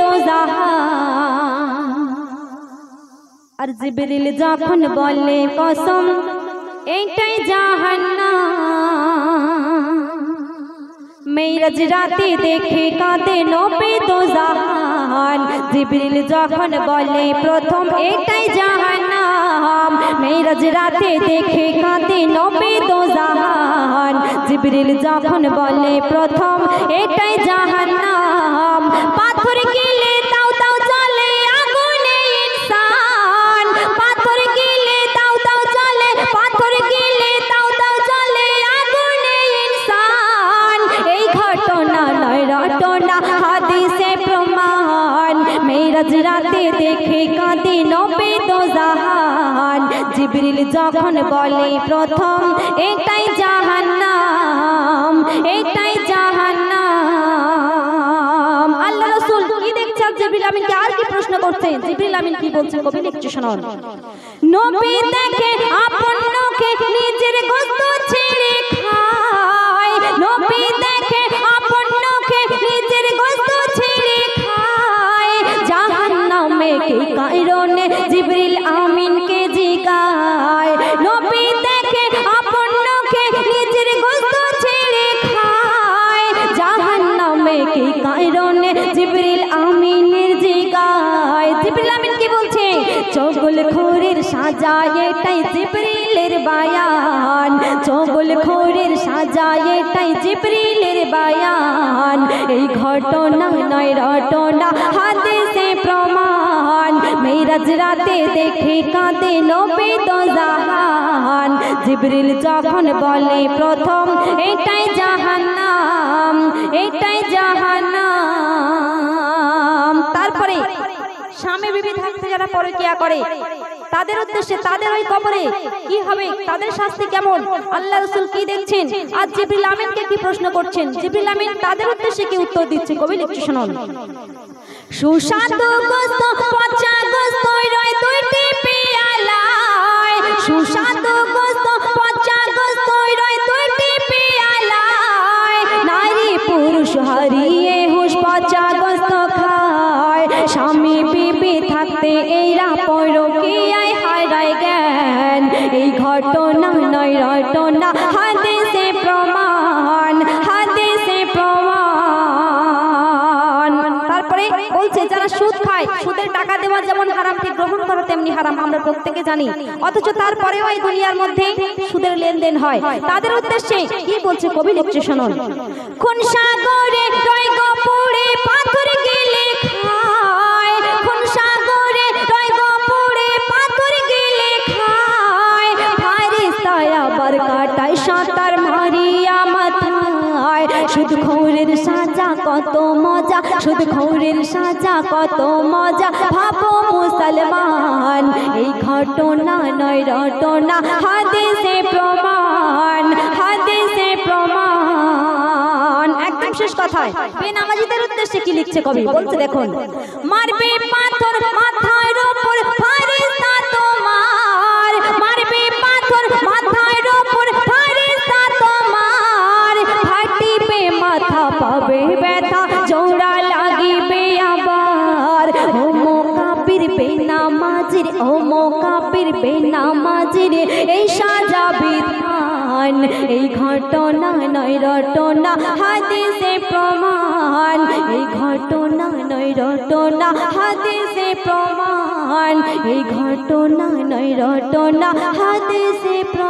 দোজাহান। আর জিবরিল যখন বলে কসম এইটাই জাহান্নাম, মেরাজ রাতে দেখে কাঁদে নবী দোজাহান। জিবরিল যখন বলে প্রথম এটাই জাহান্নাম, মেরাজ রাতে দেখে কাঁদে নবী দোজাহান। জিবরিল যখন বলে প্রথম এটাই জাহান্নাম, পাথর গিলে দাও দাও চলে আগুনে ইনসান। পাথর গিলে দাও দাও চলে, পাথর গিলে দাও দাও চলে আগুনে ইনসান। এই ঘটনা নয় রটনা, হাদিসে প্রমাণ, মেরাজ রাতে দেখে কাঁদে নবী দোজাহান। জিবরিল যখন বলে প্রথম এটাই জাহান্নাম, এটাই জাহান্নাম। আল্লাহ রাসূল কি দেখছেন? জিবরিল আমিনকে আর কি প্রশ্ন করছেন? জিবরিল আমিন কি বলছেন কবি লিখছে শুনুন। নবী দেখে আপন নকে নিজের গোশত ছেড়ে খায়, নবী দেখে আপন নকে নিজের গোশত ছেড়ে খায়। জাহান্নামে কি কারণে জিবরিল আমিনকে জিগায়, নবী দেখে আপন নকে নিজের গোশত ছেড়ে খায়। জাহান্নামে কি কারণে জিবরিল আমিনের জিগায়। জিবরিল আমিন কি বলছে? চগলখোরের সাজা এটাই জিবরিলের বায়ান, চগলখোরের সাজা এটাই জিবরিলের বায়ান। এই ঘটনা নয় রটনা, হাদিসে প্রমাণ, মেরাজ রাতে দেখে কাঁদে নবী দোজাহান। জিবরিল যখন বলে প্রথম এটাই জাহান্নাম, এটাই জাহান্নাম। তারপরে স্বামী বিবি থাকতে যারা পরকিয়া করে তাদের উদ্দেশ্যে তাদের ওই কবরে কি হবে, তাদের শাস্তি কেমন, আল্লাহ রাসূল কি দেখছেন, আর জিবরিল আমিনকে কি প্রশ্ন করছেন? জিবরিল আমিন তাদের উদ্দেশ্যে কি উত্তর দিচ্ছে কবি লিখছে শুনুন। সুস্বাদু গোশত পচা গোশত রয় দুইটি পেয়ালায়, সুস্বাদু গোশত পচা গোশত রয় দুইটি পেয়ালায়। নারী পুরুষ হারিয়ে হুঁশ পচা গোশত খায়, স্বামী বিবি থাকতে এরা পরকীয়ায় হারায় জ্ঞান। এই ঘটনা নয় রটনা, হাদিসে প্রমাণ, হাদিসে প্রমাণ। তারপরে বলছে যারা সুদ খায়, সুদের টাকা দেওয়া যেমন হারাম ঠিক গ্রহণ করা তেমনি হারাম, আমরা প্রত্যেকে জানি। অথচ তারপরেও এই দুনিয়ার মধ্যে সুদের লেনদেন হয়, তাদের উদ্দেশ্যে কি বলছে কবি লিখছে শুনুন। কোন সাগরে রয় গপুরে পাথর গিলে খায়, কোন সাগরে রয় গপুরে পাথর গিলে খায়। ফারিস্তায় আবার কাটায় সাঁতার মারিয়া মাথায়। সুদখোরের সাজা কত মজা, সুদখোরের সাজা কত মজা, ভাবো মুসলমান। এই ঘটনা নয় রটনা, হাদিসে প্রমাণ, হাদিসে প্রমাণ। একদম শেষ কথায় বেনামাজিদের উদ্দেশ্যে কি লিখছে কবি বলছে দেখুন। মারবে পাথর মাথার উপর ফারিস্তা তোমার, মারবে পাথর মাথার উপর ফারিস্তা তোমার। ফাটিবে মাথা পাবে ব্যথা জোড়া লাগিবে আবার। হোমো কাফির বেনামাজির, হোমো কাফির বেনামাজির এই সাজা বিধান। এই ঘটনা নয় রটনা, হাদিসে প্রমাণ, এই ঘটনা নয় রটনা, হাদিসে প্রমাণ, এই ঘটনা নয় রটনা, হাদিসে প্রমাণ।